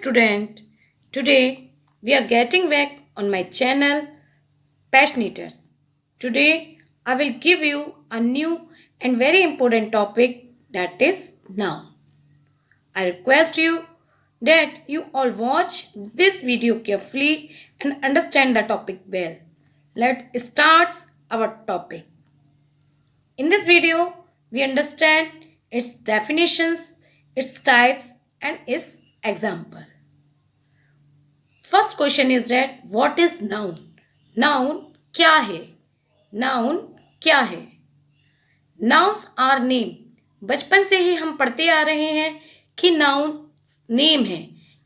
student. Today we are getting back on my channel Passionators. Today I will give you a new and very important topic, that is noun. I request you that you all watch this video carefully and understand the topic well. Let's start our topic. In this video, we understand its definitions, its types, and its example. First question is that what is noun? Noun क्या है? Noun क्या है? Nouns are name. बचपन से ही हम पढ़ते आ रहे हैं कि नाउन नेम है,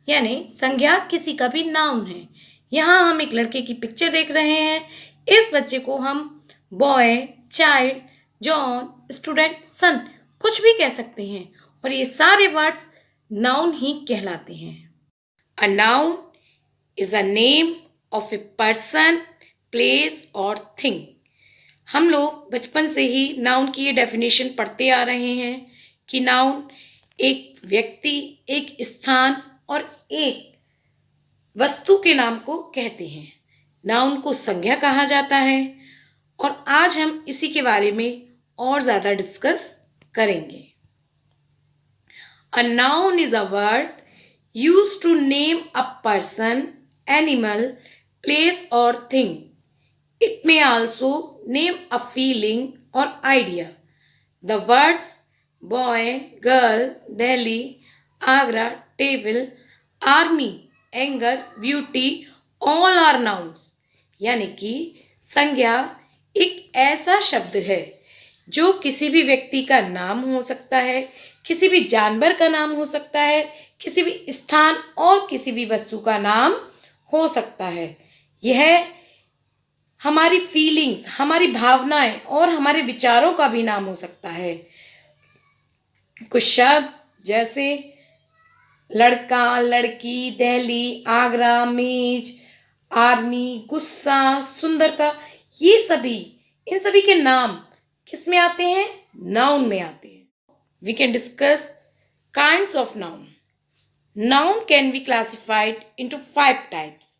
यानी संज्ञा किसी का भी नाउन है। यहाँ हम एक लड़के की पिक्चर देख रहे हैं। इस बच्चे को हम बॉय, चाइल्ड, जॉन, स्टूडेंट, सन कुछ भी कह सकते हैं और ये सारे वर्ड्स नाउन ही कहलाते हैं। अ noun is a name of a person, place और थिंग। हम लोग बचपन से ही नाउन की ये डेफिनेशन पढ़ते आ रहे हैं कि नाउन एक व्यक्ति, एक स्थान और एक वस्तु के नाम को कहते हैं। नाउन को संज्ञा कहा जाता है और आज हम इसी के बारे में और ज़्यादा डिस्कस करेंगे। A noun is a word used to name a person, animal, place और thing. It may also name a feeling or idea. The words boy, girl, Delhi, Agra, table, army, anger, beauty all are nouns. यानी कि संज्ञा एक ऐसा शब्द है जो किसी भी व्यक्ति का नाम हो सकता है, किसी भी जानवर का नाम हो सकता है, किसी भी स्थान और किसी भी वस्तु का नाम हो सकता है। यह हमारी फीलिंग्स, हमारी भावनाएं और हमारे विचारों का भी नाम हो सकता है। कुछ शब्द जैसे लड़का, लड़की, दिल्ली, आगरा, मेज, आर्मी, गुस्सा, सुंदरता, ये सभी, इन सभी के नाम किस में आते हैं? नाउन में आते हैं। We can discuss kinds of noun. Noun can be classified into 5 types.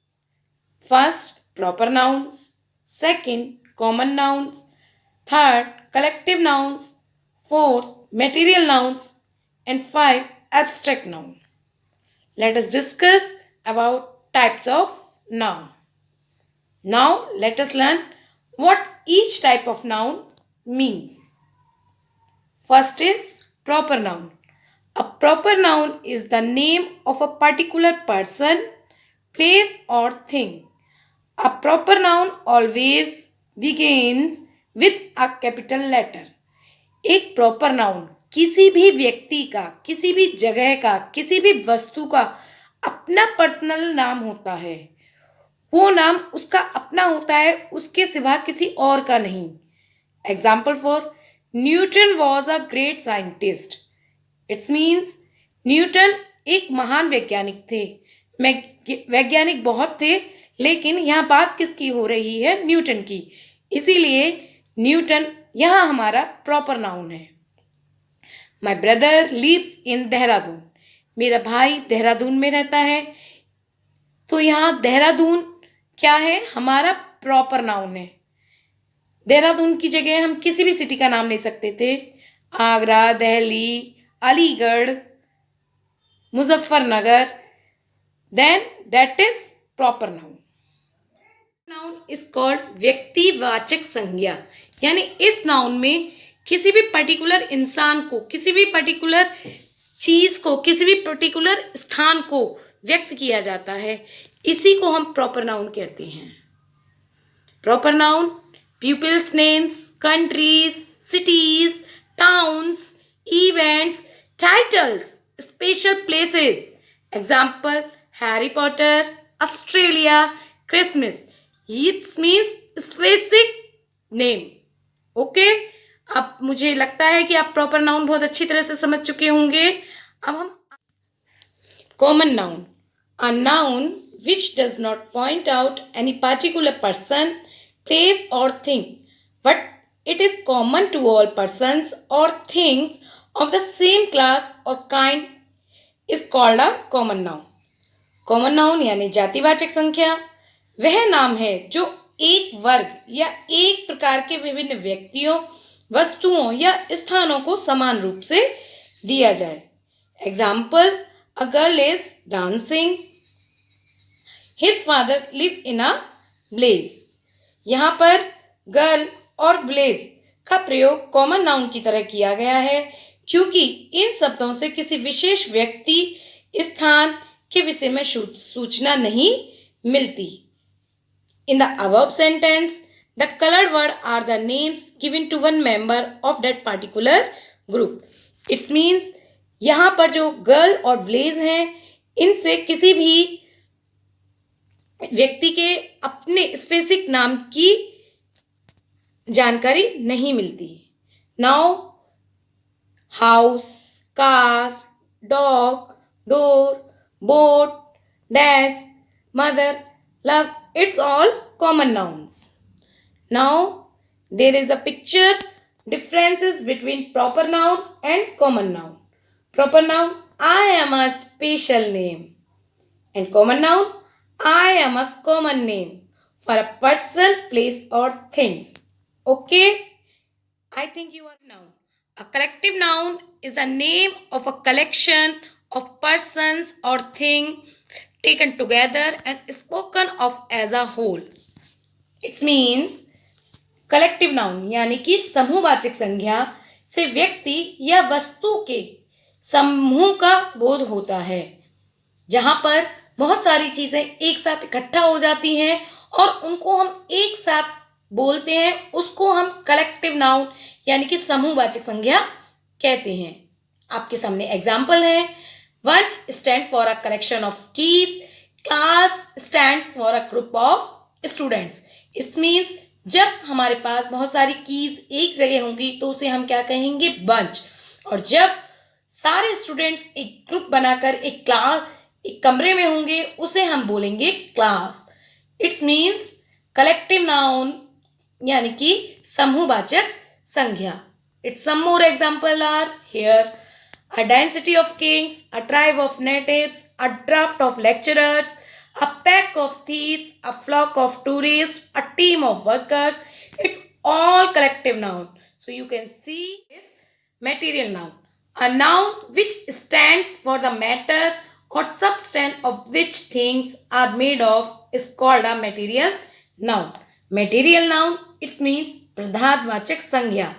First, proper nouns. Second, common nouns. Third, collective nouns. Fourth, material nouns. And 5, abstract noun. Let us discuss about types of noun. Now, let us learn what each type of noun means. First is proper noun. A proper noun is the name of a particular person, place or thing. A proper noun always begins with a capital letter. एक proper noun किसी भी व्यक्ति का, किसी भी जगह का, किसी भी वस्तु का अपना पर्सनल नाम होता है। वो नाम उसका अपना होता है, उसके सिवा किसी और का नहीं। Example for Newton was a great scientist. It's means Newton एक महान वैज्ञानिक थे। वैज्ञानिक बहुत थे, लेकिन यहाँ बात किसकी हो रही है? न्यूटन की। इसीलिए न्यूटन यहाँ हमारा प्रॉपर नाउन है। My brother lives in Dehradun. मेरा भाई देहरादून में रहता है, तो यहाँ देहरादून क्या है? हमारा प्रॉपर नाउन है। देहरादून की जगह हम किसी भी सिटी का नाम ले सकते थे। Agra, Delhi, Aligarh, Muzaffarnagar, then that is proper noun. Noun is called व्यक्तिवाचक संज्ञा, यानी इस नाउन में किसी भी पर्टिकुलर इंसान को, किसी भी पर्टिकुलर चीज को, किसी भी पर्टिकुलर स्थान को व्यक्त किया जाता है। इसी को हम प्रॉपर नाउन कहते हैं। Proper noun people's names, countries, cities, towns, events, titles, special places. Example, Harry Potter, Australia, Christmas. It means specific name. Okay? अब मुझे लगता है कि आप प्रॉपर नाउन बहुत अच्छी तरह से समझ चुके होंगे। अब हम common noun. A noun which does not point out any particular person, place or thing, but it is common to all persons or things of the same class or kind is called a common noun. Common noun यानी जातिवाचक संख्या वह नाम है जो एक वर्ग या एक प्रकार के विभिन्न व्यक्तियों, वस्तुओं या स्थानों को समान रूप से दिया जाए। Example, a girl is dancing, his father live in a blaze. यहाँ पर गर्ल और ब्लेज का प्रयोग कॉमन नाउन की तरह किया गया है क्योंकि इन शब्दों से किसी विशेष व्यक्ति, स्थान के विषय में सूचना नहीं मिलती। In the above sentence, the colored word are the names given to one member of that particular group. It means यहाँ पर जो गर्ल और ब्लेज हैं इनसे किसी भी व्यक्ति के अपने स्पेसिफिक नाम की जानकारी नहीं मिलती। Now house, car, dog, door, boat, dash, mother, love, it's all common nouns. Now there is a picture differences between proper noun and common noun. Proper noun, I am a special name, and common noun, I am a common name for a person, place or things. Okay, I think you are noun. A collective noun is the name of a collection of persons or things taken together and spoken of as a whole. It means collective noun यानी कि समूहवाचक संज्ञा से व्यक्ति या वस्तु के समूह का बोध होता है, जहाँ पर बहुत सारी चीजें एक साथ इकट्ठा हो जाती हैं और उनको हम एक साथ बोलते हैं, उसको हम कलेक्टिव नाउन यानी कि समूहवाचक संज्ञा कहते हैं। आपके सामने एग्जाम्पल है, Bunch stand for a collection of keys. Class stands for a group of students. It means जब हमारे पास बहुत सारी कीज एक जगह होंगी तो उसे हम क्या कहेंगे? बंच। और जब सारे स्टूडेंट्स एक ग्रुप बनाकर एक कमरे में होंगे उसे हम बोलेंगे class. It's means collective noun यानी कि समूहवाचक संज्ञा। It's some more example are here. A density of kings, a tribe of natives, a draft of lecturers, a pack of thieves, a flock of tourists, a team of workers. It's all collective noun. So you can see is material noun. A noun which stands for the matter or substance of which things are made of is called a material noun. Material noun, it means पदार्थवाचक संज्ञा।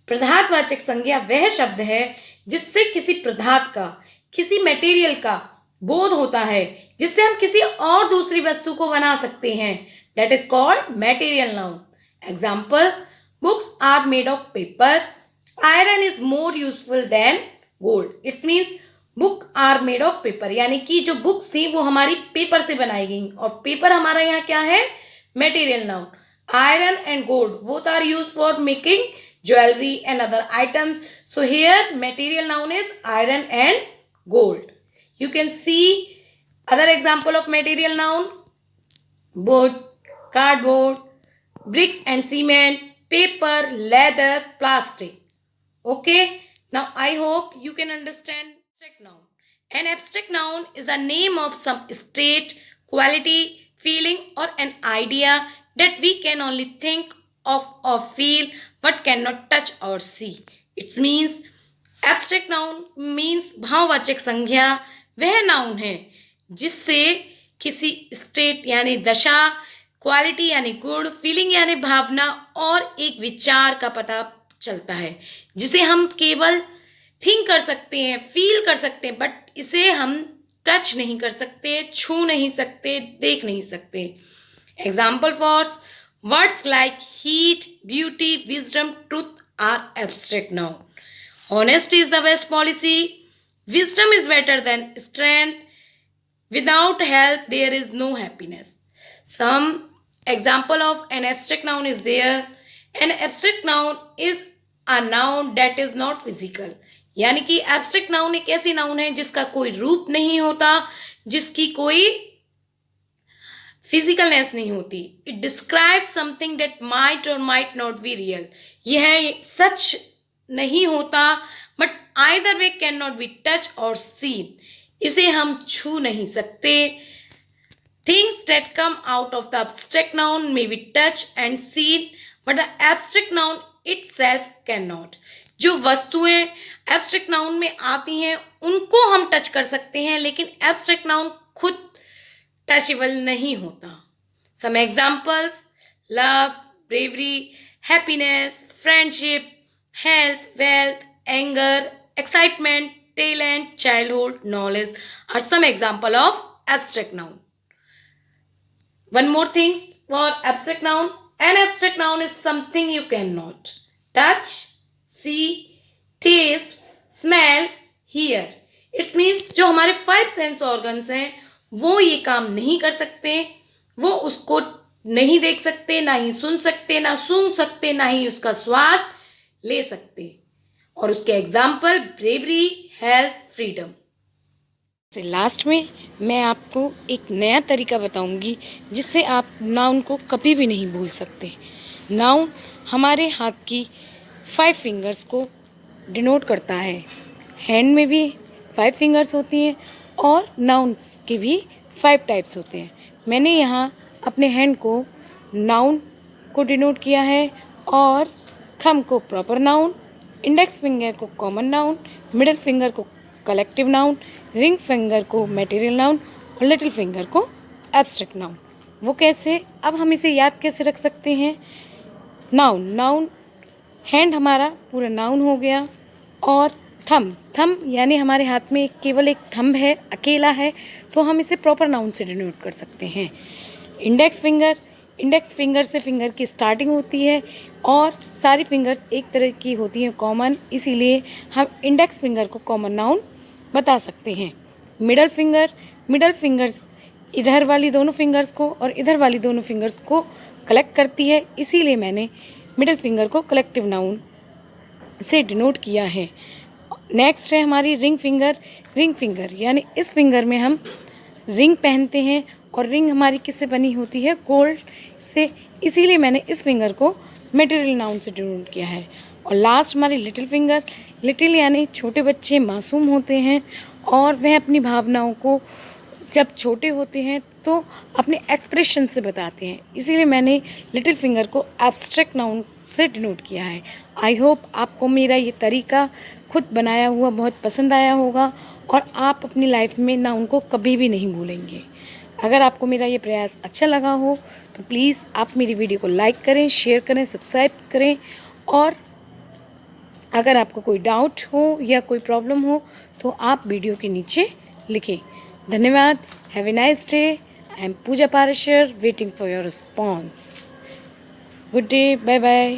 पदार्थवाचक संज्ञा वह शब्द है जिससे किसी पदार्थ का, किसी मटेरियल का बोध होता है, जिससे हम किसी और दूसरी वस्तु को बना सकते हैं। That is called material noun. Example, books are made of paper, iron is more useful than gold. It means book are made of paper यानी कि जो बुक्स थी वो हमारी पेपर से बनाई गई और पेपर हमारा यहाँ क्या है? Material noun. Iron and gold both are use for making jewelry and other items. So here material noun is iron and gold. You can see other example of material noun: wood, cardboard, bricks and cement, paper, leather, plastic. Okay, now I hope you can understand abstract noun. An abstract noun is the name of some state, quality, feeling or an idea that we can only think of or feel but cannot touch or see. It means abstract noun means भाववाचक संज्ञा वह noun है जिससे किसी state यानी दशा, quality यानी गुण, feeling यानी भावना और एक विचार का पता चलता है, जिसे हम केवल थिंक कर सकते हैं, फील कर सकते हैं, बट इसे हम टच नहीं कर सकते, छू नहीं सकते, देख नहीं सकते। Example for words like heat, beauty, wisdom, truth are abstract noun. Honesty is the best policy. Wisdom is better than strength. Without help, there is no happiness. Some example of an abstract noun is there. An abstract noun is a noun that is not physical. यानी कि abstract noun एक ऐसी noun है जिसका कोई रूप नहीं होता, जिसकी कोई फिजिकलनेस नहीं होती। It describe something that might और माइट नॉट बी रियल। यह सच नहीं होता but either way can not be touch और सीन। इसे हम छू नहीं सकते, Things that come out of the abstract noun may be touched and seen, but the abstract noun itself cannot. जो वस्तुएं एब्स्ट्रैक्ट नाउन में आती हैं उनको हम टच कर सकते हैं, लेकिन एब्स्ट्रैक्ट नाउन खुद टचेबल नहीं होता. Some examples: love, bravery, happiness, friendship, health, wealth, anger, excitement, talent, childhood, knowledge are some example of abstract noun. One more thing for abstract noun. An abstract noun is something you cannot touch, see, taste, smell, hear. It means जो हमारे 5 sense organs हैं वो ये काम नहीं कर सकते, वो उसको नहीं देख सकते, ना ही सुन सकते, ना सूंघ सकते, ना ही उसका स्वाद ले सकते. और उसके example bravery, health, freedom. Last में मैं आपको एक नया तरीका बताऊंगी जिससे आप नाउन को कभी भी नहीं भूल सकते. नाउन हमारे हाथ की 5 फिंगर्स को डिनोट करता है. हैंड में भी 5 फिंगर्स होती हैं और नाउन के भी 5 टाइप्स होते हैं. मैंने यहाँ अपने हैंड को नाउन को डिनोट किया है और थंब को प्रॉपर नाउन, इंडेक्स फिंगर को कॉमन नाउन, मिडिल फिंगर को कलेक्टिव नाउन, रिंग फिंगर को मटेरियल नाउन और लिटिल फिंगर को एब्स्ट्रैक्ट नाउन. वो कैसे? अब हम इसे याद कैसे रख सकते हैं? नाउन हैंड हमारा पूरा नाउन हो गया और थंब यानी हमारे हाथ में केवल एक थंब है, अकेला है, तो हम इसे प्रॉपर नाउन से डिनोट कर सकते हैं. इंडेक्स फिंगर से फिंगर की स्टार्टिंग होती है और सारी फिंगर्स एक तरह की होती हैं, कॉमन, इसीलिए हम इंडेक्स फिंगर को कॉमन नाउन बता सकते हैं. मिडल फिंगर्स इधर वाली दोनों फिंगर्स को और इधर वाली दोनों फिंगर्स को कलेक्ट करती है, इसीलिए मैंने मिडल फिंगर को कलेक्टिव नाउन से डिनोट किया है. नेक्स्ट है हमारी रिंग फिंगर यानी इस फिंगर में हम रिंग पहनते हैं और रिंग हमारी किससे बनी होती है? गोल्ड से, इसीलिए मैंने इस फिंगर को मटेरियल नाउन से डिनोट किया है. और लास्ट हमारी लिटिल यानी छोटे बच्चे मासूम होते हैं और वह अपनी भावनाओं को जब छोटे होते हैं तो अपने एक्सप्रेशन से बताते हैं, इसीलिए मैंने लिटिल फिंगर को एब्स्ट्रैक्ट नाउन से डिनोट किया है. आई होप आपको मेरा ये तरीका खुद बनाया हुआ बहुत पसंद आया होगा और आप अपनी लाइफ में नाउन को कभी भी नहीं भूलेंगे. अगर आपको मेरा ये प्रयास अच्छा लगा हो तो प्लीज़ आप मेरी वीडियो को लाइक करें, शेयर करें, सब्सक्राइब करें और अगर आपको कोई डाउट हो या कोई प्रॉब्लम हो तो आप वीडियो के नीचे लिखें. धन्यवाद. Have a nice day. I am Pooja Parashar waiting for your response. Good day. Bye bye.